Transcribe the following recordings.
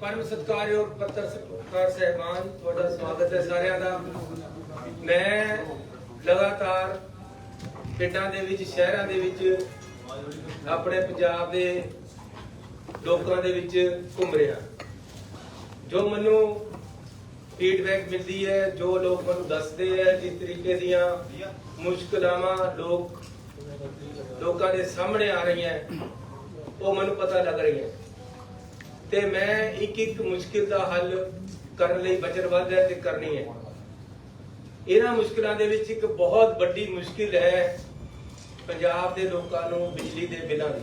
परम सत्कारयोग पत्रकार साहबान थोड़ा स्वागत है सारिਆਂ ਦਾ। मैं लगातार ਪਿੰਡਾਂ ਦੇ ਵਿੱਚ ਸ਼ਹਿਰਾਂ ਦੇ ਵਿੱਚ ਆਪਣੇ ਪੰਜਾਬ ਦੇ ਲੋਕਾਂ ਦੇ ਵਿੱਚ ਘੁੰਮ ਰਿਹਾ। ਜੋ ਮੈਨੂੰ ਫੀਡਬੈਕ ਮਿਲਦੀ ਹੈ, ਜੋ ਲੋਕ ਮੈਨੂੰ ਦੱਸਦੇ ਹੈ ਜਿਸ ਤਰੀਕੇ ਦੀਆਂ ਮੁਸ਼ਕਲਾਂ ਲੋਕਾਂ ਦੇ ਸਾਹਮਣੇ ਆ ਰਹੀਆਂ ਉਹ ਮੈਨੂੰ ਪਤਾ ਲੱਗ ਰਹੀਆਂ ਤੇ ਮੈਂ ਇੱਕ ਮੁਸ਼ਕਿਲ ਦਾ ਹੱਲ ਕਰਨ ਲਈ ਵਚਨਬੱਧ ਹੈ ਤੇ ਕਰਨੀ ਹੈ। ਇਹਨਾਂ ਮੁਸ਼ਕਿਲਾਂ ਦੇ ਵਿੱਚ ਇੱਕ ਬਹੁਤ ਵੱਡੀ ਮੁਸ਼ਕਿਲ ਹੈ ਪੰਜਾਬ ਦੇ ਲੋਕਾਂ ਨੂੰ ਬਿਜਲੀ ਦੇ ਬਿੱਲਾਂ ਦੀ।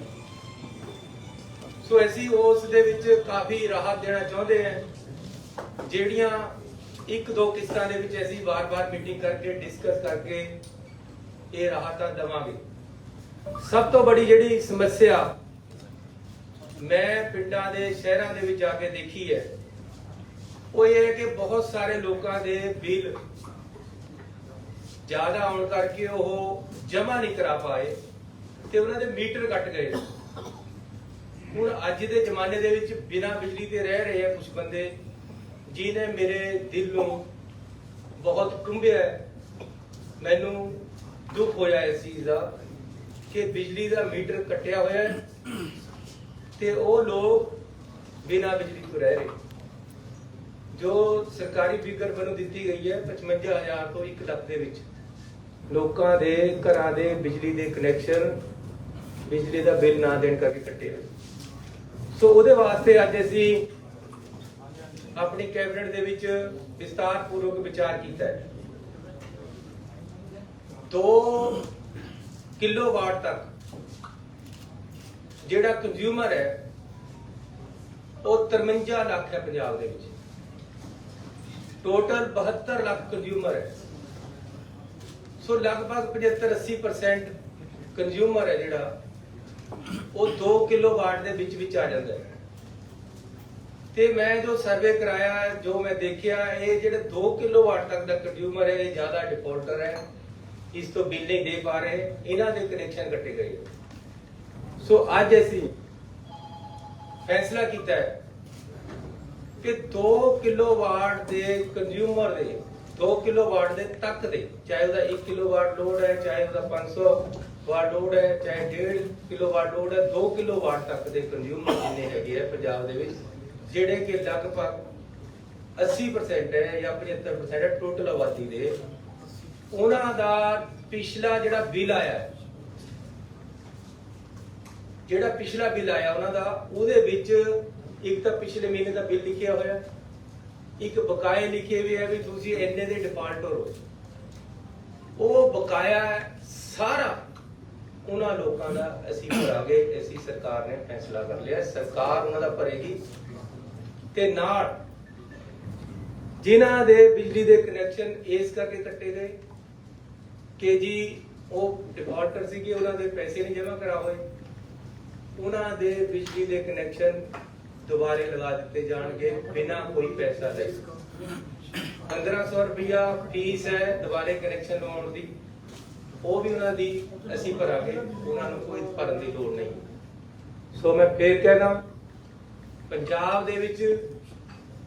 ਸੋ ਅਸੀਂ ਉਸ ਦੇ ਵਿੱਚ ਕਾਫੀ ਰਾਹਤ ਦੇਣਾ ਚਾਹੁੰਦੇ ਹਾਂ। ਜਿਹੜੀਆਂ ਇੱਕ ਦੋ ਕਿਸ਼ਤਾਂ ਦੇ ਵਿੱਚ ਅਸੀਂ ਵਾਰ-ਵਾਰ ਮੀਟਿੰਗ ਕਰਕੇ ਡਿਸਕਸ ਕਰਕੇ ਇਹ ਰਾਹਤਾਂ ਦੇਵਾਂਗੇ। ਸਭ ਤੋਂ ਵੱਡੀ ਜਿਹੜੀ ਸਮੱਸਿਆ ਮੈਂ ਪਿੰਡਾਂ ਦੇ ਸ਼ਹਿਰਾਂ ਦੇ ਵਿੱਚ ਜਾ ਕੇ ਦੇਖੀ ਹੈ ਉਹ ਇਹ ਹੈ ਕਿ ਬਹੁਤ ਸਾਰੇ ਲੋਕਾਂ ਦੇ ਬਿੱਲ ਜ਼ਿਆਦਾ ਆਉਣ ਕਰਕੇ ਉਹ ਜਮ੍ਹਾਂ ਨਹੀਂ ਕਰਾ ਪਾਏ ਤੇ ਉਹਨਾਂ ਦੇ ਮੀਟਰ ਕੱਟ ਗਏ। ਹੁਣ ਅੱਜ ਦੇ ਜ਼ਮਾਨੇ ਦੇ ਵਿੱਚ ਬਿਨਾਂ ਬਿਜਲੀ ਤੇ ਰਹਿ ਰਹੇ ਆ ਕੁਝ ਬੰਦੇ ਜਿਹਨੇ ਮੇਰੇ ਦਿਲ ਨੂੰ ਬਹੁਤ ਟੁੰਬਿਆ। ਮੈਨੂੰ ਦੁੱਖ ਹੋਇਆ ਇਸ ਚੀਜ਼ ਦਾ ਕਿ ਬਿਜਲੀ ਦਾ ਮੀਟਰ ਕੱਟਿਆ ਹੋਇਆ ਹੈ ਤੇ ਉਹ ਲੋਕ ਬਿਨਾਂ ਬਿਜਲੀ ਤੋਂ ਰਹਿ ਰਹੇ। ਜੋ ਸਰਕਾਰੀ ਫਿਗਰ ਮੈਨੂੰ ਦਿੱਤੀ ਗਈ ਹੈ 55,000 ਤੋਂ 1 ਲੱਖ ਦੇ ਵਿੱਚ ਲੋਕਾਂ ਦੇ ਘਰਾਂ ਦੇ ਬਿਜਲੀ ਦੇ ਕਨੈਕਸ਼ਨ ਬਿਜਲੀ ਦਾ ਬਿੱਲ ਨਾ ਦੇਣ ਕਰਕੇ ਕੱਟੇ। ਸੋ ਉਹਦੇ ਵਾਸਤੇ ਅੱਜ ਅਸੀਂ ਆਪਣੀ ਕੈਬਨਿਟ ਦੇ ਵਿੱਚ ਵਿਸਤਾਰਪੂਰਵਕ ਵਿਚਾਰ ਕੀਤਾ ਹੈ। 2 ਕਿਲੋਵਾਟ ਤੱਕ ਜਿਹੜਾ ਕੰਜ਼ਿਊਮਰ ਹੈ ਉਹ 53 ਲੱਖ ਹੈ ਪੰਜਾਬ ਦੇ ਵਿੱਚ। ਟੋਟਲ 72 ਲੱਖ ਕੰਜ਼ਿਊਮਰ ਹੈ। ਸੋ ਲਗਭਗ 75-80% ਕੰਜ਼ਿਊਮਰ ਹੈ ਜਿਹੜਾ ਉਹ 2 ਕਿਲੋਵਾਟ ਦੇ ਵਿੱਚ ਆ ਜਾਂਦਾ ਹੈ। ਤੇ ਮੈਂ ਜੋ ਸਰਵੇ ਕਰਾਇਆ ਜੋ ਮੈਂ ਦੇਖਿਆ ਇਹ ਜਿਹੜੇ 2 ਕਿਲੋਵਾਟ ਤੱਕ ਦਾ ਕੰਜ਼ਿਊਮਰ ਹੈ ਇਹ ਜ਼ਿਆਦਾ ਡਿਫਾਲਟਰ ਹੈ। ਇਸ ਤੋਂ ਬਿੱਲ ਨਹੀਂ ਦੇ ਪਾ ਰਹੇ, ਇਹਨਾਂ ਦੇ ਕਨੈਕਸ਼ਨ ਕੱਟੇ ਗਏ। ਸੋ ਅੱਜ ਅਸੀਂ ਫੈਸਲਾ ਕੀਤਾ ਹੈ ਕਿ 2 ਕਿਲੋਵਾਟ ਦੇ ਕੰਜ਼ਿਊਮਰ ਦੇ 2 ਕਿਲੋਵਾਟ ਦੇ ਤੱਕ ਦੇ ਚਾਹੇ ਉਹਦਾ 1 ਕਿਲੋਵਾਟ ਲੋਡ ਹੈ, ਚਾਹੇ ਉਹਦਾ 500 ਵਾਟ ਲੋਡ ਹੈ, ਚਾਹੇ 1.5 ਕਿਲੋਵਾਟ ਲੋਡ ਹੈ, 2 ਕਿਲੋਵਾਟ ਤੱਕ ਦੇ ਕੰਜ਼ਿਊਮਰ ਜਿੰਨੇ ਹੈਗੇ ਆ ਪੰਜਾਬ ਦੇ ਵਿੱਚ ਜਿਹੜੇ ਕਿ ਲਗਭਗ 80% ਹੈ ਜਾਂ 75% ਹੈ ਟੋਟਲ ਆਬਾਦੀ ਦੇ, ਉਹਨਾਂ ਦਾ ਪਿਛਲਾ ਜਿਹੜਾ ਬਿੱਲ ਆਇਆ ਉਹਨਾਂ ਦਾ ਉਹਦੇ ਵਿੱਚ ਇੱਕ ਤਾਂ ਪਿਛਲੇ ਮਹੀਨੇ ਦਾ ਬਿੱਲ ਲਿਖਿਆ ਹੋਇਆ, ਇੱਕ ਬਕਾਏ ਲਿਖੇ ਹੋਏ ਆ ਵੀ ਤੁਸੀਂ ਇੰਨੇ ਦੇ ਡਿਫਾਲਟਰ ਹੋ। ਉਹ ਬਕਾਇਆ ਸਾਰਾ ਉਹਨਾਂ ਲੋਕਾਂ ਦਾ ਅਸੀਂ ਭਰਾਂਗੇ। ਅਸੀਂ ਸਰਕਾਰ ਨੇ ਫੈਸਲਾ ਕਰ ਲਿਆ ਸਰਕਾਰ ਉਹਨਾਂ ਦਾ ਭਰੇਗੀ ਤੇ ਨਾਲ ਜਿਨ੍ਹਾਂ ਦੇ ਬਿਜਲੀ ਦੇ ਕਨੈਕਸ਼ਨ ਇਸ ਕਰਕੇ ਕੱਟੇ ਗਏ ਕਿ ਜੀ ਉਹ ਡਿਫਾਲਟਰ ਸੀਗੇ, ਉਹਨਾਂ ਦੇ ਪੈਸੇ ਨਹੀਂ ਜਮ੍ਹਾਂ ਕਰਾ ਹੋਏ, ਉਹਨਾਂ ਦੇ ਬਿਜਲੀ ਦੇ ਕਨੈਕਸ਼ਨ ਦੁਬਾਰੇ ਲਗਾ ਦਿੱਤੇ ਜਾਣਗੇ ਬਿਨਾਂ ਕੋਈ ਪੈਸਾ ਲਏ। 1500 ਰੁਪਇਆ ਫੀਸ ਹੈ ਦੁਬਾਰੇ ਕਨੈਕਸ਼ਨ ਲਵਾਉਣ ਦੀ, ਉਹ ਵੀ ਉਹਨਾਂ ਦੀ ਅਸੀਂ ਭਰਾਂਗੇ, ਉਹਨਾਂ ਨੂੰ ਕੋਈ ਭਰਨ ਦੀ ਲੋੜ ਨਹੀਂ। ਸੋ ਮੈਂ ਫੇਰ ਕਹਿਣਾ ਪੰਜਾਬ ਦੇ ਵਿੱਚ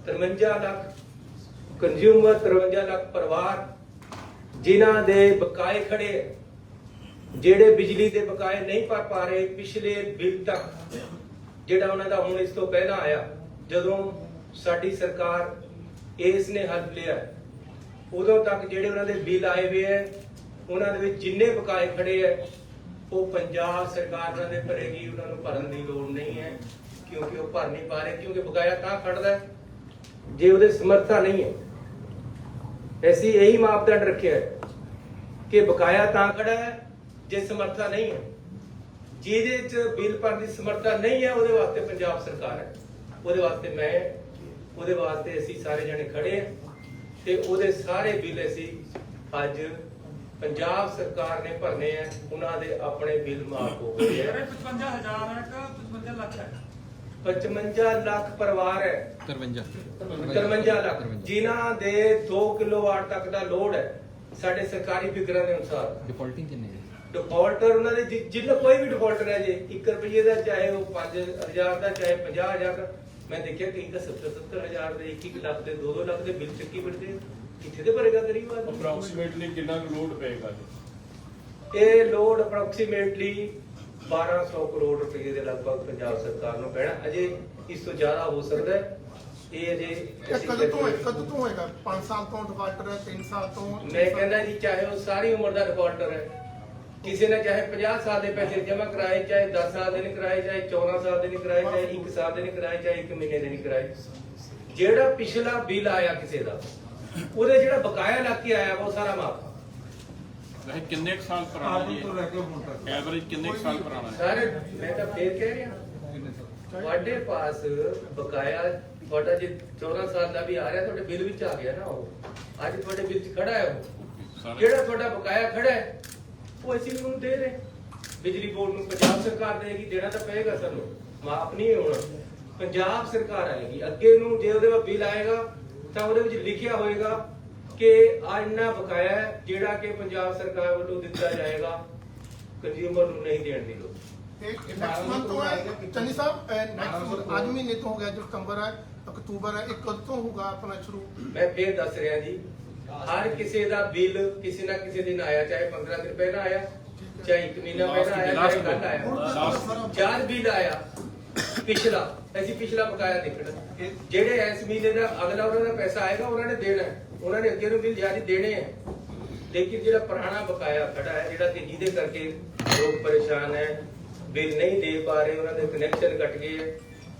53 ਲੱਖ ਕੰਜ਼ਿਊਮਰ 53 ਲੱਖ ਪਰਿਵਾਰ ਜਿਨ੍ਹਾਂ ਦੇ ਬਕਾਏ ਖੜੇ ਜਿਹੜੇ ਬਿਜਲੀ ਦੇ ਬਕਾਏ ਨਹੀਂ ਭਰ ਪਾ ਰਹੇ ਪਿਛਲੇ ਬਿੱਲ ਤੱਕ ਜਿਹੜਾ ਉਹਨਾਂ ਦਾ ਹੁਣ ਇਸ ਤੋਂ ਪਹਿਲਾਂ ਆਇਆ ਜਦੋਂ ਸਾਡੀ ਸਰਕਾਰ ਇਸ ਨੇ ਹੱਲ ਲਿਆ ਉਦੋਂ ਤੱਕ ਜਿਹੜੇ ਉਹਨਾਂ ਦੇ ਬਿੱਲ ਆਏ ਹੋਏ ਹੈ ਉਹਨਾਂ ਦੇ ਵਿੱਚ ਜਿੰਨੇ ਬਕਾਏ ਖੜੇ ਹੈ ਉਹ ਪੰਜਾਬ ਸਰਕਾਰ ਉਹਨਾਂ ਦੇ ਭਰੇਗੀ। ਉਹਨਾਂ ਨੂੰ ਭਰਨ ਦੀ ਲੋੜ ਨਹੀਂ ਹੈ ਕਿਉਂਕਿ ਉਹ ਭਰ ਨਹੀਂ ਪਾ ਰਹੇ, ਕਿਉਂਕਿ ਬਕਾਇਆ ਤਾਂ ਖੜਦਾ ਜੇ ਉਹਦੇ ਸਮਰੱਥਾ ਨਹੀਂ ਹੈ। ਅਸੀਂ ਇਹੀ ਮਾਪਦੰਡ ਰੱਖਿਆ ਹੈ ਕਿ ਬਕਾਇਆ ਤਾਂ ਖੜਾ ਹੈ ਜੇ ਸਮਰੱਥਾ ਨਹੀਂ ਹੈ। ਜਿਹਦੇ ਚ ਬਿੱਲ ਭਰਨ ਦੀ ਸਮਰੱਥਾ ਨਹੀਂ ਹੈ ਉਹਦੇ ਵਾਸਤੇ ਪੰਜਾਬ ਸਰਕਾਰ ਹੈ, ਉਹਦੇ ਵਾਸਤੇ ਮੈਂ, ਉਹਦੇ ਵਾਸਤੇ ਅਸੀਂ ਸਾਰੇ ਜਣੇ ਖੜੇ ਹਾਂ ਤੇ ਉਹਦੇ ਸਾਰੇ ਬਿੱਲ ਅਸੀਂ ਅੱਜ ਪੰਜਾਬ ਸਰਕਾਰ ਨੇ ਭਰਨੇ ਆ। ਉਹਨਾਂ ਦੇ ਆਪਣੇ ਬਿੱਲ ਮਾਫ ਹੋ ਗਏ ਹੈ। 55,000 ਹੈ ਕਿ 55 ਲੱਖ ਹੈ? 55 ਲੱਖ ਪਰਿਵਾਰ ਹੈ, 53 ਲੱਖ ਜਿਨ੍ਹਾਂ ਦੇ 2 ਕਿਲੋਵਾਟ ਤੱਕ ਦਾ ਲੋਡ ਹੈ। ਸਾਡੇ ਸਰਕਾਰੀ ਫਿਗਰਾਂ ਦੇ ਅਨੁਸਾਰ ਡਿਫਾਲਟਿੰਗ ਕਿੰਨੇ ਹੈ? डिफॉल्टर उन्होंने जिन्हें कोई भी डिफॉल्टर है जी 1 रुपये का चाहे वो 5,000 का चाहे 50,000 का ਮੈਂ ਦੇਖਿਆ ਕਈ ਤਾਂ 70 ਹਜ਼ਾਰ ਦੇ 1 ਲੱਖ ਦੇ 2 ਲੱਖ ਦੇ ਬਿੱਲ ਚੱਕੀ ਫਿਰਦੇ, ਕਿੱਥੇ ਦੇ ਭਰੇਗਾ ਗਰੀਬ ਆਦਮੀ? ਅਪਰੋਕਸੀਮੇਟਲੀ ਕਿੰਨਾ ਲੋਡ ਪਏਗਾ ਜੀ? ਇਹ ਲੋਡ ਅਪਰੋਕਸੀਮੇਟਲੀ 1200 ਕਰੋੜ ਰੁਪਏ ਦੇ ਲਗਭਗ ਪੰਜਾਬ ਸਰਕਾਰ ਨੂੰ ਪੈਣਾ। ਅਜੇ ਇਸ ਤੋਂ ਜ਼ਿਆਦਾ ਹੋ ਸਕਦਾ ਹੈ। ਇਹ ਅਜੇ ਕਦੋਂ ਤੋਂ ਹੋਏਗਾ? 5 ਸਾਲ ਤੋਂ ਡਿਫਾਲਟਰ ਹੈ, 3 ਸਾਲ ਤੋਂ? ਮੈਂ ਕਹਿੰਦਾ ਜੀ ਚਾਹੇ ਉਹ ਸਾਰੀ ਉਮਰ ਦਾ ਡਿਫਾਲਟਰ ਹੈ, ਕਿਸੇ ਨੇ ਚਾਹੇ 50 ਸਾਲ ਦੇ ਪੈਸੇ ਜਮ੍ਹਾਂ ਕਰਾਏ, ਚਾਹੇ 10 ਸਾਲ ਦੇ ਨਹੀਂ ਕਰਾਏ, ਚਾਹੇ 14 ਸਾਲ ਦੇ ਨਹੀਂ ਕਰਾਏ, ਚਾਹੇ 1 ਸਾਲ ਦੇ ਨਹੀਂ ਕਰਾਏ, ਚਾਹੇ 1 ਮਹੀਨੇ ਦੇ ਨਹੀਂ ਕਰਾਏ। ਜਿਹੜਾ ਪਿਛਲਾ ਬਿੱਲ ਆਇਆ ਕਿਸੇ ਦਾ, ਉਹਦੇ ਜਿਹੜਾ ਬਕਾਇਆ ਲੱਗ ਕੇ ਆਇਆ ਉਹ ਸਾਰਾ ਮਾਫ। ਵੈਸੇ ਕਿੰਨੇ ਕੁ ਸਾਲ ਪੁਰਾਣਾ ਜੀ? ਐਵਰੇਜ ਕਿੰਨੇ ਕੁ ਸਾਲ ਪੁਰਾਣਾ ਹੈ? ਸਾਰੇ ਮੈਂ ਤਾਂ ਫੇਰ ਕਹਿ ਰਿਹਾ, ਤੁਹਾਡੇ ਪਾਸ ਬਕਾਇਆ ਤੁਹਾਡਾ ਜੇ 14 ਸਾਲ ਦਾ ਵੀ ਆ ਰਿਹਾ, ਤੁਹਾਡੇ ਬਿੱਲ ਵਿੱਚ ਆ ਗਿਆ ਨਾ, ਉਹ ਅੱਜ ਤੁਹਾਡੇ ਬਿੱਲ 'ਚ ਖੜਾ ਹੈ। ਉਹ ਜਿਹੜਾ ਤੁਹਾਡਾ ਬਕਾਇਆ ਖੜਾ ਹੈ ਉਹ ਅਸੀਂ ਉਹਨੂੰ ਦੇ ਰਹੇ। ਬਿਜਲੀ ਬੋਰਡ ਨੂੰ ਪੰਜਾਬ ਸਰਕਾਰ ਦੇਗੀ, ਦੇਣਾ ਤਾਂ ਪਏਗਾ ਸਾਨੂੰ, ਮਾਫ ਨਹੀਂ ਹੋਣਾ। ਪੰਜਾਬ ਸਰਕਾਰ ਆਏਗੀ ਅੱਗੇ ਨੂੰ, ਜੇ ਉਹਦੇ ਬਾਅਦ ਬਿੱਲ ਆਏਗਾ ਤਾਂ ਉਹਦੇ ਵਿੱਚ ਲਿਖਿਆ ਹੋਏਗਾ ਕਿ ਆ ਇੰਨਾ ਬਕਾਇਆ ਹੈ ਜਿਹੜਾ ਕਿ ਪੰਜਾਬ ਸਰਕਾਰ ਵੱਲੋਂ ਦਿੱਤਾ ਜਾਏਗਾ, ਕੰਜ਼ਿਊਮਰ ਨੂੰ ਨਹੀਂ ਦੇਣ ਦੀ ਲੋੜ। ਨੈਕਸਟ ਮੰਥ ਤੋਂ ਹੈ ਚੰਨੀ ਸਾਹਿਬ, ਨੈਕਸਟ ਅੱਜ ਮਹੀਨੇ ਤੋਂ ਹੋ ਗਿਆ, ਜੋ ਸਤੰਬਰ ਹੈ, ਅਕਤੂਬਰ ਹੈ, ਇਹ ਕਦੋਂ ਤੋਂ ਹੋਊਗਾ ਆਪਣਾ ਸ਼ੁਰੂ? ਮੈਂ ਫੇਰ ਦੱਸ ਰਿਹਾ ਜੀ, ਹਰ ਕਿਸੇ ਦਾ ਬਿੱਲ ਕਿਸੇ ਨਾ ਕਿਸੇ ਦਿਨ ਆਇਆ, ਚਾਹੇ 15 ਦਿਨ ਪਹਿਲਾਂ ਆਇਆ, ਚਾਹੇ 1 ਮਹੀਨਾ ਪਹਿਲਾਂ ਆਇਆ, ਚਾਹੇ ਕੱਲ ਆਇਆ। ਚਾਰ ਬਿੱਲ ਆਇਆ ਪਿਛਲਾ, ਅਸੀਂ ਪਿਛਲਾ ਬਕਾਇਆ ਦੇਖਣਾ। ਜਿਹੜੇ ਇਸ ਮਹੀਨੇ ਦਾ ਅਗਲਾ ਉਹਨਾਂ ਦਾ ਪੈਸਾ ਆਏਗਾ ਉਹਨਾਂ ਨੇ ਦੇਣਾ ਹੈ, ਉਹਨਾਂ ਨੇ ਅੱਗੇ ਨੂੰ ਬਿੱਲ ਜਾਰੀ ਦੇਣੇ ਹੈ। ਲੇਕਿਨ ਜਿਹੜਾ ਪੁਰਾਣਾ ਬਕਾਇਆ ਖੜਾ ਹੈ, ਜਿਹੜਾ ਕਿ ਜਿਹਦੇ ਕਰਕੇ ਲੋਕ ਪਰੇਸ਼ਾਨ ਹੈ, ਬਿੱਲ ਨਹੀਂ ਦੇ ਪਾ ਰਹੇ, ਉਹਨਾਂ ਦੇ ਕਨੈਕਸ਼ਨ ਕੱਟ ਗਏ ਹੈ।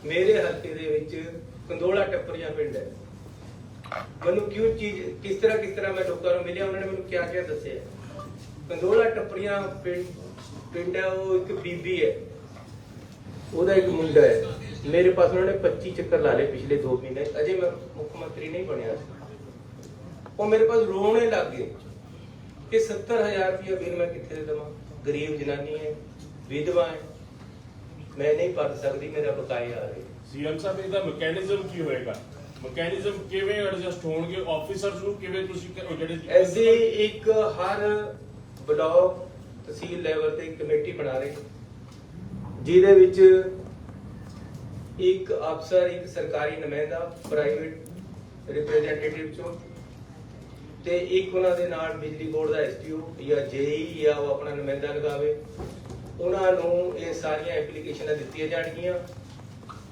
ਮੇਰੇ ਹਲਕੇ ਦੇ ਵਿੱਚ ਕੰਦੋਲਾ ਟੱਪਰੀਆਂ ਪਿੰਡ ਹੈ। ਮੈਨੂੰ ਕਿਉਂ ਚੀਜ਼ ਕਿਸ ਤਰ੍ਹਾਂ ਮੈਂ ਲੋਕਾਂ ਨੂੰ ਮਿਲਿਆ, ਉਹਨਾਂ ਨੇ ਮੈਨੂੰ ਕਿਆ ਦੱਸਿਆ। ਕੰਦੋਲਾ ਟੱਪਰੀਆਂ ਪਿੰਡ ਹੈ, ਉਹ ਇੱਕ ਬੀਬੀ ਹੈ, ਉਹਦਾ ਇੱਕ ਮੁੰਡਾ ਹੈ। ਮੇਰੇ ਪਾਸ ਉਹਨਾਂ ਨੇ 25 ਚੱਕਰ ਲਾ ਲਏ ਪਿਛਲੇ 2 ਮਹੀਨੇ, ਅਜੇ ਮੈਂ ਮੁੱਖ ਮੰਤਰੀ ਨਹੀਂ ਬਣਿਆ। ਉਹ ਮੇਰੇ ਪਾਸ ਰੋਣੇ ਲੱਗ ਗਏ ਕਿ 70,000 ਰੁਪਇਆ ਬਿੱਲ ਮੈਂ ਕਿੱਥੇ ਦੇ ਦੇਵਾਂ, ਗਰੀਬ ਜਨਾਨੀ ਹੈ, ਵਿਧਵਾ ਹੈ, ਮੈਂ ਨਹੀਂ ਭਰ ਸਕਦੀ, ਮੇਰਾ ਬਕਾਇਆ ਆ ਰਿਹਾ। ਸੀਐਮ ਸਾਹਿਬ ਇਹਦਾ ਮੈਕੈਨਿਜ਼ਮ ਕੀ ਹੋਏਗਾ? ਮੈਕੈਨਿਜ਼ਮ ਕਿਵੇਂ ਐਡਜਸਟ ਹੋਣਗੇ? ਆਫੀਸਰਸ ਨੂੰ ਕਿਵੇਂ ਤੁਸੀਂ ਜਿਹੜੇ ਐਸੀ ਇੱਕ ਹਰ ਬਲਾਕ ਤਹਿਸੀਲ ਲੈਵਲ ਤੇ ਕਮੇਟੀ ਬਣਾ ਰਹੇ, ਜਿਹਦੇ ਵਿੱਚ ਇੱਕ ਅਫਸਰ, ਇੱਕ ਸਰਕਾਰੀ ਨੁਮਾਇੰਦਾ, ਪ੍ਰਾਈਵੇਟ ਰਿਪਰੈਜ਼ੈਂਟੇਟਿਵ ਚੋਂ, ਤੇ ਇੱਕ ਉਹਨਾਂ ਦੇ ਨਾਲ ਬਿਜਲੀ ਬੋਰਡ ਦਾ ਐਸਟੀਓ ਜਾਂ ਜੇਈ ਜਾਂ ਉਹ ਆਪਣਾ ਨੁਮਾਇੰਦਾ ਲਗਾਵੇ। ਉਹਨਾਂ ਨੂੰ ਇਹ ਸਾਰੀਆਂ ਐਪਲੀਕੇਸ਼ਨਾਂ ਦਿੱਤੀਆਂ ਜਾਣਗੀਆਂ।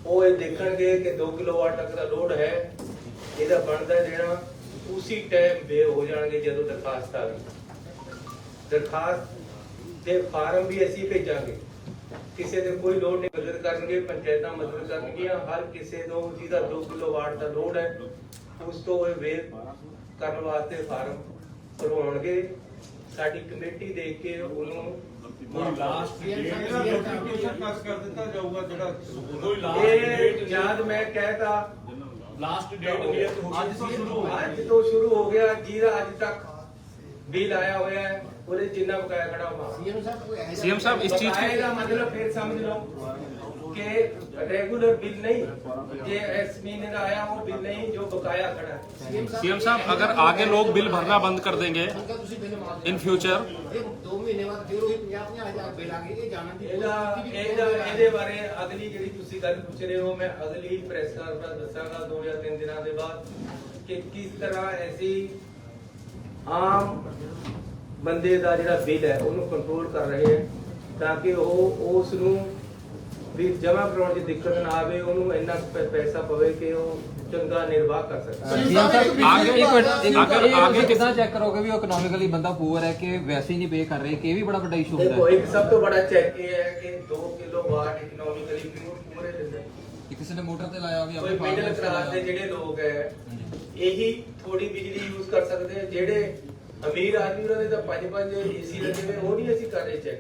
ਉਹ ਇਹ ਦੇਖਣਗੇ ਕਿ 2 ਕਿਲੋਵਾਟ ਤੱਕ ਦਾ ਲੋਡ ਹੈ, ਇਹਦਾ ਬਣਦਾ ਦੇਣਾ, ਉਸੇ ਟਾਈਮ ਬੇ ਹੋ ਜਾਣਗੇ ਜਦੋਂ ਦਰਖਾਸਤ ਆ ਗਈ। ਦਰਖਾਸਤ ਦੇ ਫਾਰਮ ਵੀ ਅਸੀਂ ਭੇਜਾਂਗੇ, ਕਿਸੇ ਦੇ ਕੋਈ ਲੋਡ ਨਹੀਂ, ਮਦਦ ਕਰਨਗੇ, ਪੰਚਾਇਤਾਂ ਮਦਦ ਕਰਨਗੀਆਂ। ਹਰ ਕਿਸੇ ਨੂੰ ਜਿਹਦਾ 2 ਕਿਲੋਵਾਟ ਦਾ ਲੋਡ ਹੈ ਉਸ ਤੋਂ ਇਹ ਵੇ ਕਰਨ ਵਾਸਤੇ ਫਾਰਮ ਭਰਵਾਉਣਗੇ। ਸਾਡੀ ਕਮੇਟੀ ਦੇਖ ਕੇ ਉਹਨੂੰ ਲਾਸਟ ਡੇਟ ਕਰ ਦਿੱਤਾ ਜਾਊਗਾ। ਜਿਹੜਾ ਇਹ ਜਦ ਮੈਂ ਕਹਿਤਾ ਲਾਸਟ ਡੇਟ ਨਿਯਤ ਹੋ ਗਈ, ਅੱਜ ਤੋਂ ਸ਼ੁਰੂ ਹੋ ਗਿਆ, ਜਿਹਦਾ ਅੱਜ ਤੱਕ ਬਿੱਲ ਆਇਆ ਹੋਇਆ ਹੈ ਉਹਦੇ ਜਿੰਨਾ ਬਕਾਇਆ ਖੜਾ ਹੋਗਾ। सीएम साहब इस चीज बकाये का मतलब फिर समझ लो कि रेगुलर बिल नहीं, ये इस महीने का आया वो बिल नहीं जो बकाया खड़ा है। सीएम साहब अगर आगे लोग बिल भरना बंद कर देंगे इन फ्यूचर, 2 ਮਹੀਨੇ ਬਾਅਦ ਫਿਰ ਉਹੀ 50,000 ਬਿੱਲ ਆ ਗਏ। ਇਹ ਜਾਣਨ ਦੀ ਇਹਦੇ ਬਾਰੇ ਅਗਲੀ ਜਿਹੜੀ ਤੁਸੀਂ ਗੱਲ ਪੁੱਛ ਰਹੇ ਹੋ, ਮੈਂ ਅਗਲੀ ਪ੍ਰੈਸ ਕਾਨਫਰੰਸ ਦੱਸਾਂਗਾ 2 ਜਾਂ 3 ਦਿਨਾਂ ਦੇ ਬਾਅਦ ਕਿ ਕਿਸ ਤਰ੍ਹਾਂ ਐਸੀ ਆਮ ਬੰਦੇ ਦਾ ਜਿਹੜਾ ਬਿੱਲ ਹੈ ਉਹਨੂੰ ਕੰਟਰੋਲ ਕਰ ਰਹੇ ਹੈ, ਤਾਂ ਕਿ ਉਹ ਉਸ ਨੂੰ ਵੀ ਜਮ੍ਹਾਂ ਕਰਾਉਣ ਦੀ ਦਿੱਕਤ ਨਾ ਆਵੇ, ਉਹਨੂੰ ਇੰਨਾ ਪੈਸਾ ਪਵੇ ਕਿ ਉਹ ਚੰਗਾ ਨਿਰਵਾਹ ਕਰ ਸਕੇ। आगे कितना चेक करोगे भी इकोनॉमिकली बंदा पुअर है कि वैसे ही नहीं पे कर रहे, कि भी बड़ा बड़ा इशू होता देखो है। एक सब तो बड़ा चेक ये है कि 2 किलोवाट इकोनॉमिकली पूरे दिन में किसी ने मोटर ਤੇ ਲਾਇਆ ਵੀ ਕੋਈ ਮਿਡਲ ਕਲਾਸ ਦੇ ਜਿਹੜੇ ਲੋਕ ਹੈ ਇਹੀ ਥੋੜੀ ਬਿਜਲੀ ਯੂਜ਼ ਕਰ ਸਕਦੇ ਆ। ਜਿਹੜੇ ਅਮੀਰ ਆਦਮੀ ਉਹਨਾਂ ਦੇ ਤਾਂ 5-5 ਏਸੀ ਲੱਗੇ ਹੋਏ, ਉਹ ਨਹੀਂ ਅਸੀਂ ਕਰ ਰਹੇ ਚੈੱਕ।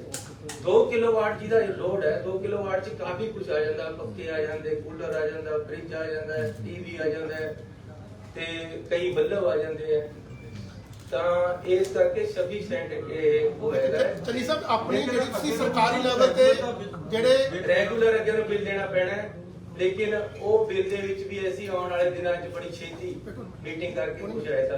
2 ਕਿਲੋਵਾਟ ਜਿਹਦਾ ਲੋਡ ਹੈ, 2 ਕਿਲੋਵਾਟ ਚ ਕਾਫੀ ਕੁਝ ਆ ਜਾਂਦਾ, ਪੱਖੇ ਆ ਜਾਂਦੇ, ਕੂਲਰ ਆ ਜਾਂਦਾ, ਫ੍ਰਿਜ ਆ ਜਾਂਦਾ, ਟੀਵੀ ਆ ਜਾਂਦਾ ਤੇ ਕਈ ਬੱਲਬ ਆ ਜਾਂਦੇ ਆ। ਤਾਂ ਇਸ ਕਰਕੇ ਸਫੀਸ਼ੀਐਂਟ ਇਹ ਹੋਏਗਾ। ਚੰਨੀ ਸਾਹਿਬ, ਆਪਣੀ ਜਿਹੜੀ ਤੁਸੀਂ ਸਰਕਾਰੀ ਲੈਵਲ ਤੇ ਜਿਹੜੇ ਰੈਗੂਲਰ ਅੱਗੇ ਨੂੰ ਬਿੱਲ ਦੇਣਾ ਪੈਣਾ ਹੈ, ਲੇਕਿਨ ਉਹ ਬਿੱਲ ਦੇ ਵਿੱਚ ਵੀ ਅਸੀਂ ਆਉਣ ਵਾਲੇ ਦਿਨਾਂ 'ਚ ਬੜੀ ਛੇਤੀ ਮੀਟਿੰਗ ਕਰਕੇ ਕੁਝ ਐਸਾ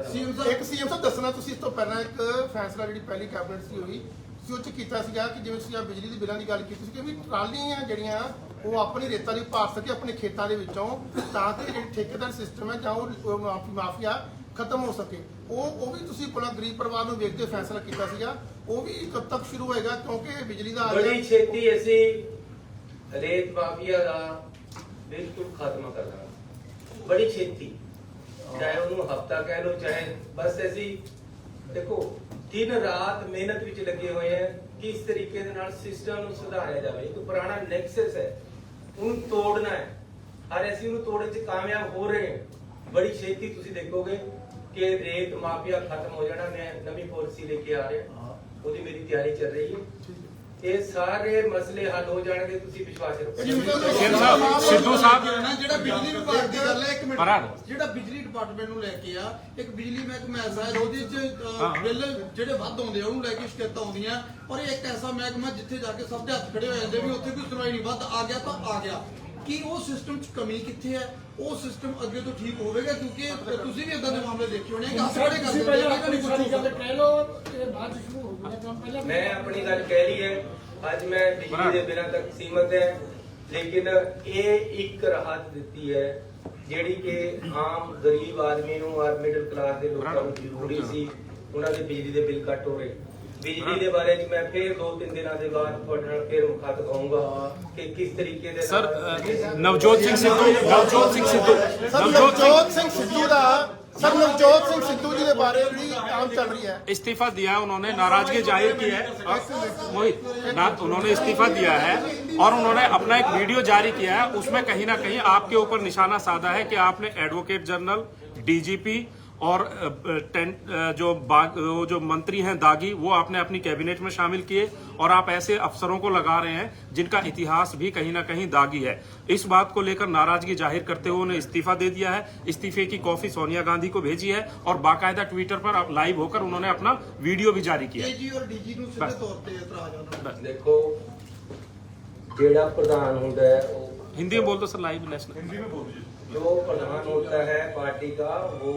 ਇੱਕ ਸੀਐਮ ਸਾਹਿਬ ਦੱਸਣਾ, ਤੁਸੀਂ ਇਸ ਤੋਂ ਪਹਿਲਾਂ ਇੱਕ ਫੈਸਲਾ ਜਿਹੜੀ ਪਹਿਲੀ ਕੈਬਨਿਟ ਸੀ ਹੋਈ ਤੁਸੀਂ ਉਹ 'ਚ ਕੀਤਾ ਸੀਗਾ ਕਿ ਜਿਵੇਂ ਤੁਸੀਂ ਬਿਜਲੀ ਦੇ ਬਿੱਲਾਂ ਦੀ ਗੱਲ ਕੀਤੀ ਸੀ ਕਿ ਵੀ ਟਰਾਲੀਆਂ ਜਿਹੜੀਆਂ ਉਹ ਆਪਣੀ ਰੇਤਾਂ ਦੀ ਭਾਰ ਸਕੇ ਆਪਣੇ ਖੇਤਾਂ ਦੇ ਵਿੱਚੋਂ, ਤਾਂ ਕਿ ਜਿਹੜੀ ਠੇਕੇਦਾਰ ਸਿਸਟਮ ਹੈ ਜਾਂ ਉਹ ਮਾਫੀਆ ਖਤਮ ਹੋ ਸਕੇ। ਉਹ ਵੀ ਤੁਸੀਂ ਬੜਾ ਗਰੀਬ ਪਰਿਵਾਰ ਨੂੰ ਵੇਖਦੇ ਫੈਸਲਾ ਕੀਤਾ ਸੀਗਾ। ਉਹ ਵੀ ਕਦ ਤੱਕ ਸ਼ੁਰੂ ਹੋਏਗਾ, ਕਿਉਂਕਿ ਬਿਜਲੀ ਦਾ ਬੜੀ ਛੇਤੀ ਅਸੀਂ ਰੇਤ ਮਾਫੀਆ ਦਾ ਬਿਲਕੁਲ ਖਾਤਮਾ ਕਰ ਦਾਂਗੇ, ਬੜੀ ਛੇਤੀ। ਚਾਹੇ ਉਹਨੂੰ ਹਫਤਾ ਕਹਿ ਲਓ, ਚਾਹੇ ਬਸ ਅਸੀਂ ਦੇਖੋ ਦਿਨ ਰਾਤ ਮਿਹਨਤ ਵਿੱਚ ਲੱਗੇ ਹੋਏ ਹੈ ਕਿ ਇਸ ਤਰੀਕੇ ਦੇ ਨਾਲ ਸਿਸਟਮ ਨੂੰ ਸੁਧਾਰਿਆ ਜਾਵੇ। ਇੱਕ ਪੁਰਾਣਾ ਨੈਕਸਸ ਹੈ, ਉਹਨੂੰ ਤੋੜਨਾ ਹੈ, ਔਰ ਅਸੀਂ ਉਹਨੂੰ ਤੋੜਨ 'ਚ ਕਾਮਯਾਬ ਹੋ ਰਹੇ ਹਾਂ। ਬੜੀ ਛੇਤੀ ਤੁਸੀਂ ਦੇਖੋਗੇ ਕਿ ਰੇਤ ਮਾਫੀਆ ਖਤਮ ਹੋ ਜਾਣਾ। ਮੈਂ ਨਵੀਂ ਪਾਲਿਸੀ ਲੈ ਕੇ ਆ ਰਿਹਾ, ਉਹਦੀ ਮੇਰੀ ਤਿਆਰੀ ਚੱਲ ਰਹੀ ਹੈ। ਇਹ ਸਾਰੇ ਮਸਲੇ ਹੱਲ ਹੋ ਜਾਣਗੇ, ਤੁਸੀਂ ਵਿਸ਼ਵਾਸ ਰੱਖੋ। ਸਿੱਧੂ ਸਾਹਿਬ ਜਿਹੜਾ ਬਿਜਲੀ ਵਿਭਾਗ ਦੀ ਗੱਲ ਹੈ, ਇੱਕ ਮਿੰਟ, ਪਰਾਂ। ਜਿਹੜਾ ਬਿਜਲੀ ਡਿਪਾਰਟਮੈਂਟ ਨੂੰ ਲੈ ਕੇ ਆ, ਇੱਕ ਬਿਜਲੀ ਮਹਿਕਮਾ ਐਸਾ ਹੈ ਉਹਦੇ ਚ ਬਿੱਲ ਜਿਹੜੇ ਵੱਧ ਆਉਂਦੇ ਆ ਉਹਨੂੰ ਲੈ ਕੇ ਸ਼ਿਕਾਇਤਾਂ ਆਉਂਦੀਆਂ, ਔਰ ਇਹ ਇੱਕ ਐਸਾ ਮਹਿਕਮਾ ਜਿੱਥੇ ਜਾ ਕੇ ਸਭ ਦੇ ਹੱਥ ਖੜੇ ਹੋ ਜਾਂਦੇ ਵੀ ਉੱਥੇ ਕੋਈ ਸੁਣਵਾਈ ਨਹੀਂ, ਵੱਧ ਆ ਗਿਆ ਤਾਂ ਆ ਗਿਆ। ਕੀ ਉਹ ਸਿਸਟਮ 'ਚ ਕਮੀ ਕਿੱਥੇ ਹੈ? ਉਹ ਸਿਸਟਮ ਅੱਗੇ ਤੋਂ ਠੀਕ ਹੋਵੇਗਾ, ਕਿਉਂਕਿ ਤੁਸੀਂ ਵੀ ਇਦਾਂ ਦੇ ਮਾਮਲੇ ਦੇਖੇ ਹੋਣੇ ਕਿ ਹੱਥ ਖੜੇ ਕਰ ਦਿੰਦੇ ਆ ਕਿ ਨਹੀਂ ਕੁਝ ਮੈਂ ਆਪਣੀ ਗੱਲ ਕਹਿ ਲਈ ਹੈ। ਅੱਜ ਮੈਂ ਬਿਜਲੀ ਦੇ ਬਿਨਾਂ ਤੱਕ ਸੀਮਤ ਹੈ, ਲੇਕਿਨ ਇਹ ਇੱਕ ਰਾਹਤ ਦਿੱਤੀ ਹੈ ਜਿਹੜੀ ਕਿ ਆਮ ਗਰੀਬ ਆਦਮੀ ਨੂੰ ਔਰ ਮਿਡਲ ਕਲਾਸ ਦੇ ਲੋਕਾਂ ਨੂੰ ਜ਼ਰੂਰੀ ਸੀ। ਉਹਨਾਂ ਦੇ ਬਿਜਲੀ ਦੇ ਬਿੱਲ ਘੱਟ ਹੋ ਰਹੇ। ਬਿਜਲੀ ਦੇ ਬਾਰੇ ਚ ਮੈਂ ਫਿਰ 2-3 ਦਿਨਾਂ ਦੇ ਬਾਅਦ ਤੁਹਾਡੇ ਨਾਲ ਫਿਰ ਮੁਖਾਤ ਹੋਊਂਗਾ ਕਿ ਕਿਸ ਤਰੀਕੇ ਦੇ ਸਰ ਨਵਜੋਤ ਸਿੰਘ ਸਿੱਧੂ जी के बारे में काम चल रही है। इस्तीफा दिया, उन्होंने नाराजगी जाहिर की है। मोहित उन्होंने इस्तीफा दिया है और उन्होंने अपना एक वीडियो जारी किया है, उसमें कहीं ना कहीं आपके ऊपर निशाना साधा है कि आपने एडवोकेट जनरल, डीजीपी और जो मंत्री हैं दागी, वो आपने अपनी कैबिनेट में शामिल किए और आप ऐसे अफसरों को लगा रहे हैं जिनका इतिहास भी कहीं ना कहीं दागी है। इस बात को लेकर नाराजगी जाहिर करते हुए उन्हें इस्तीफा दे दिया है। इस्तीफे की कॉपी सोनिया गांधी को भेजी है और बाकायदा ट्विटर पर लाइव होकर उन्होंने अपना वीडियो भी जारी किया है। एजी और डीजी ਨੂੰ ਸਿੱਧੇ ਤੌਰ ਤੇ ਇਤਰਾਜ਼ ਆਉਂਦਾ। ਦੇਖੋ ਜਿਹੜਾ ਪ੍ਰਧਾਨ ਹੁੰਦਾ ਹੈ ਉਹ हिंदी में बोल दो सर, लाइव नेशनल। जो प्रधान होता है पार्टी का वो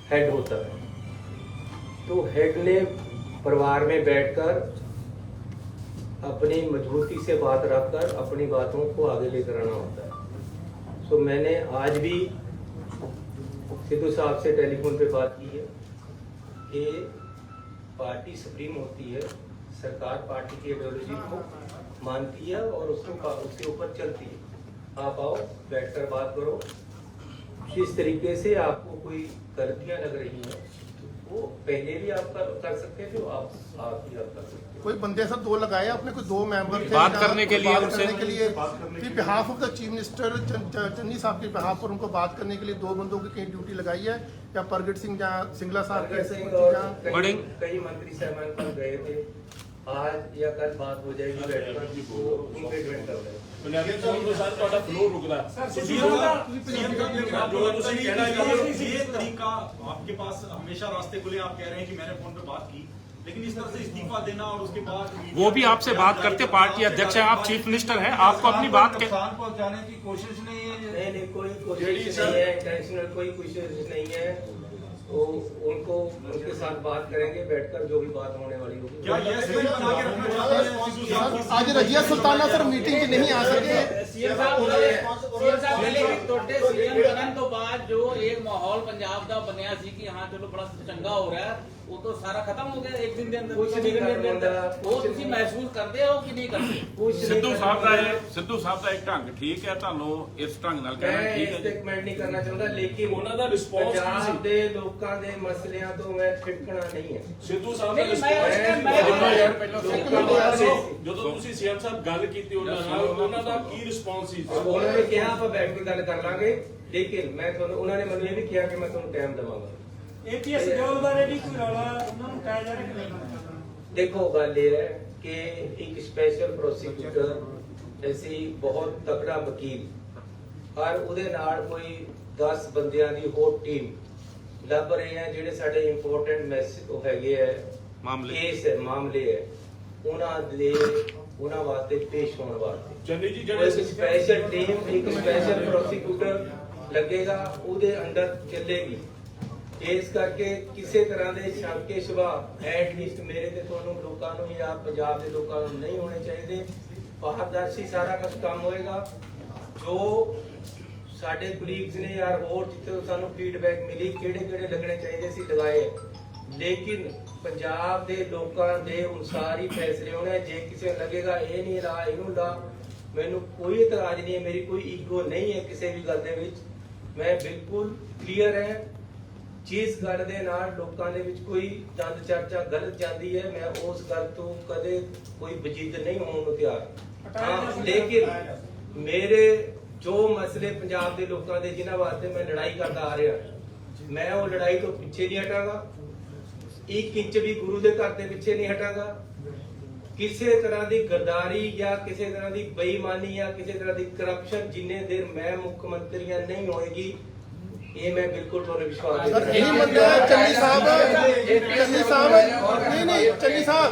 हेड होता है, तो हेड ने परिवार में बैठकर अपनी मजबूती से बात रखकर अपनी बातों को आगे लेकर आना होता है। तो मैंने आज भी सिद्धू साहब से टेलीफोन पे बात की है कि पार्टी सुप्रीम होती है, सरकार पार्टी की आइडियोलॉजी को मानती है और उसके ऊपर चलती है। आप आओ, बैठकर बात करो। जिस तरीके से आपको कोई गलतियां लग रही हैं वो पहले भी आप कर सकते थे, आप ही आप कर सकते हैं। कोई बंदे सब 2 लगाए अपने, कोई 2 मेंबर थे बात करने के लिए उनसे behalf of the chief minister Channi साहब के बिहाफ पर उनको बात करने के लिए 2 बंदों की कहीं ड्यूटी लगाई है, या प्रगट सिंह या सिंगला साहब प्रगट कैसे सिंह और बड़े कई मंत्री साहब पर गए थे। आज या कल बात हो जाएगी, बैठकर उनके ज्वाइन कर रहे हैं। ਪੰਜਾਬੀ ਬੋਲ ਦੋ ਸਰ, ਤੁਹਾਡਾ ਫਲੋ ਰੁਕਦਾ। ये तरीका आपके पास हमेशा रास्ते खुले, आप कह रहे हैं कि मैंने फोन पे बात की, लेकिन इस तरह से इस्तीफा देना और उसके बाद वो भी आपसे बात करते, पार्टी अध्यक्ष हैं आप, चीफ मिनिस्टर हैं, आपको अपनी बात के नुकसान पहुंचाने की कोशिश नहीं है। नहीं, कोई कोशिश नहीं है, इंटेंशनल कोई कोशिश नहीं है। वो उनको उनके साथ बात करेंगे बैठकर, जो भी बात होने वाली होगी। क्या ये स्थिति बना के रखना चाहते हैं सिद्धू साहब? आज रजिया सुल्ताना सर मीटिंग 'ਚ नहीं आ सके। ਸੀਐਮ ਸਾਹਿਬ ਨੇ ਤੁਹਾਡੇ ਸੀਐਮ ਬਣਨ ਤੋਂ ਬਾਅਦ ਜੋ ਇੱਕ ਮਾਹੌਲ ਪੰਜਾਬ ਦਾ ਬਣਿਆ ਸੀ ਕਿ ਹਾਂ ਚਲੋ ਬੜਾ ਚੰਗਾ ਹੋ ਰਿਹਾ, ਉਹ ਤਾਂ ਸਾਰਾ ਖਤਮ ਹੋ ਗਿਆ ਇੱਕ ਦਿਨ ਦੇ ਅੰਦਰ। ਕੁਛ ਨਹੀਂ ਖਤਮ ਹੁੰਦਾ। ਉਹ ਤੁਸੀਂ ਮਹਿਸੂਸ ਕਰਦੇ ਹੋ ਕਿ ਨਹੀਂ ਕਰਦੇ? ਸਿੱਧੂ ਸਾਹਿਬ ਦਾ ਇੱਕ ਢੰਗ ਠੀਕ ਹੈ, ਤੁਹਾਨੂੰ ਇਸ ਢੰਗ ਨਾਲ ਕਹਿਣਾ मैं ਠੀਕ ਹੈ। स्टेटमेंट नहीं करना चाहता, लेकिन ਉਹਨਾਂ ਦਾ response ਕੀ ਸੀ? पंजाब ਦੇ ਲੋਕਾਂ ਦੇ ਮਸਲਿਆਂ ਤੋਂ ਮੈਂ ਛਿੜਕਣਾ ਨਹੀਂ ਹੈ। ਸਿੱਧੂ ਸਾਹਿਬ ਦਾ ਨਹੀਂ, ਮੈਂ ਜਦੋਂ ਤੁਸੀਂ ਸੀਐਮ ਸਾਹਿਬ ਗੱਲ ਕੀਤੀ ਉਹਨਾਂ ਨਾਲ, ਉਹਨਾਂ ਦਾ ਕੀ ਰਿਸਪੌਂਸ ਸੀ? ਉਹਨਾਂ ਨੇ ਕਿਹਾ ਆਪਾਂ ਬੈਠ ਕੇ ਗੱਲ ਕਰ ਲਾਂਗੇ, ਲੇਕਿਨ ਮੈਂ ਤੁਹਾਨੂੰ, ਉਹਨਾਂ ਨੇ ਮੈਨੂੰ ਇਹ ਵੀ ਕਿਹਾ ਕਿ ਮੈਂ ਤੁਹਾਨੂੰ ਟਾਈਮ ਦੇਵਾਂਗਾ। ਏਪੀਐਸ ਜੋਲ ਬਾਰੇ ਵੀ ਕੋਈ ਰੌਲਾ ਉਹਨਾਂ ਨੂੰ ਕਹਿ ਜਾ ਰਿਹਾ? ਦੇਖੋ ਗੱਲ ਇਹ ਹੈ ਕਿ ਇੱਕ ਸਪੈਸ਼ਲ ਪ੍ਰੋਸੀਕਿਊਟਰ ਐਸੀ ਬਹੁਤ ਤਕੜਾ ਵਕੀਲ ਔਰ ਉਹਦੇ ਨਾਲ ਕੋਈ 10 ਬੰਦਿਆਂ ਦੀ ਹੋਰ ਟੀਮ ਲੱਭ ਰਹੇ ਹੈ ਜਿਹੜੇ ਸਾਡੇ ਇੰਪੋਰਟੈਂਟ ਮੈਸੇਜ ਉਹ ਹੈਗੇ ਹੈ, ਕੇਸ ਹੈ, ਮਾਮਲੇ ਹੈ, ਉਹਨਾਂ ਵਾਸਤੇ ਪੇਸ਼ ਹੋਣ ਵਾਸਤੇ ਚੰਨੀ ਜੀ ਇੱਕ ਸਪੈਸ਼ਲ ਟੀਮ, ਇੱਕ ਸਪੈਸ਼ਲ ਪ੍ਰੋਸੀਕਿਊਟਰ ਲੱਗੇਗਾ, ਉਹਦੇ ਅੰਡਰ ਚੱਲੇਗੀ। ਇਸ ਕਰਕੇ ਕਿਸੇ ਤਰ੍ਹਾਂ ਦੇ ਸ਼ੰਕੇ ਸੁਭਾਅ ਐਟਲੀਸਟ ਮੇਰੇ ਤੇ ਤੁਹਾਨੂੰ ਲੋਕਾਂ ਨੂੰ ਜਾਂ ਪੰਜਾਬ ਦੇ ਲੋਕਾਂ ਨੂੰ ਨਹੀਂ ਹੋਣੇ ਚਾਹੀਦੇ। ਪਾਰਦਰਸ਼ੀ ਸਾਰਾ ਕੁਝ ਕੰਮ ਹੋਏਗਾ। ਜੋ ਸਾਡੇ ਕੁਲੀਗਸ ਨੇ ਯਾਰ ਹੋਰ ਜਿੱਥੇ ਸਾਨੂੰ ਫੀਡਬੈਕ ਮਿਲੀ ਕਿਹੜੇ ਲੱਗਣੇ ਚਾਹੀਦੇ ਸੀ ਲਗਾਏ, ਲੇਕਿਨ ਪੰਜਾਬ ਦੇ ਲੋਕਾਂ ਦੇ ਅਨੁਸਾਰ ਹੀ ਫੈਸਲੇ ਹੋਣੇ। ਜੇ ਕਿਸੇ ਨੂੰ ਲੱਗੇਗਾ ਇਹ ਨਹੀਂ ਲਾ ਇਹਨੂੰ ਲਾ, ਮੈਨੂੰ ਕੋਈ ਇਤਰਾਜ਼ ਨਹੀਂ ਹੈ, ਮੇਰੀ ਕੋਈ ਈਗੋ ਨਹੀਂ ਹੈ ਕਿਸੇ ਵੀ ਗੱਲ ਦੇ ਵਿੱਚ। ਮੈਂ ਬਿਲਕੁਲ ਕਲੀਅਰ ਹੈ ਜਿਸ ਗੱਲ ਦੇ ਨਾਲ ਲੋਕਾਂ ਦੇ ਵਿੱਚ ਕੋਈ ਚੰਦ ਚਰਚਾ ਗਲਤ ਜਾਂਦੀ ਹੈ, ਮੈਂ ਉਸ ਗੱਲ ਤੋਂ ਕਦੇ ਕੋਈ ਵਜੀਦ ਨਹੀਂ ਹੋਣ ਨੂੰ ਤਿਆਰ। ਹਾਂ, ਲੇਕਿਨ ਮੇਰੇ ਜੋ ਮਸਲੇ ਪੰਜਾਬ ਦੇ ਲੋਕਾਂ ਦੇ ਜਿਨ੍ਹਾਂ ਵਾਸਤੇ ਮੈਂ ਲੜਾਈ ਕਰਦਾ ਆ ਰਿਹਾ, ਮੈਂ ਉਹ ਲੜਾਈ ਤੋਂ ਪਿੱਛੇ ਨਹੀਂ ਹਟਾਂਗਾ। 1 ਇੰਚ ਵੀ ਗੁਰੂ ਦੇ ਘਰ ਦੇ ਪਿੱਛੇ ਨਹੀਂ ਹਟਾਂਗਾ। ਕਿਸੇ ਤਰ੍ਹਾਂ ਦੀ ਗਰਦਾਰੀ ਜਾਂ ਕਿਸੇ ਤਰ੍ਹਾਂ ਦੀ ਬੇਈਮਾਨੀ ਜਾਂ ਕਿਸੇ ਤਰ੍ਹਾਂ ਦੀ ਕਰਪਸ਼ਨ ਜਿੰਨੇ ਦੇਰ ਮੈਂ ਮੁੱਖ ਮੰਤਰੀਆਂ ਨਹੀਂ ਹੋਏਗੀ, ਇਹ ਮੈਂ ਬਿਲਕੁਲ ਤੁਹਾਨੂੰ ਵਿਸ਼ਵਾਸ ਸਰ ਇਹੀ ਮੁੱਦਾ ਚੰਨੀ ਸਾਹਿਬ ਨਹੀਂ ਚੰਨੀ ਸਾਹਿਬ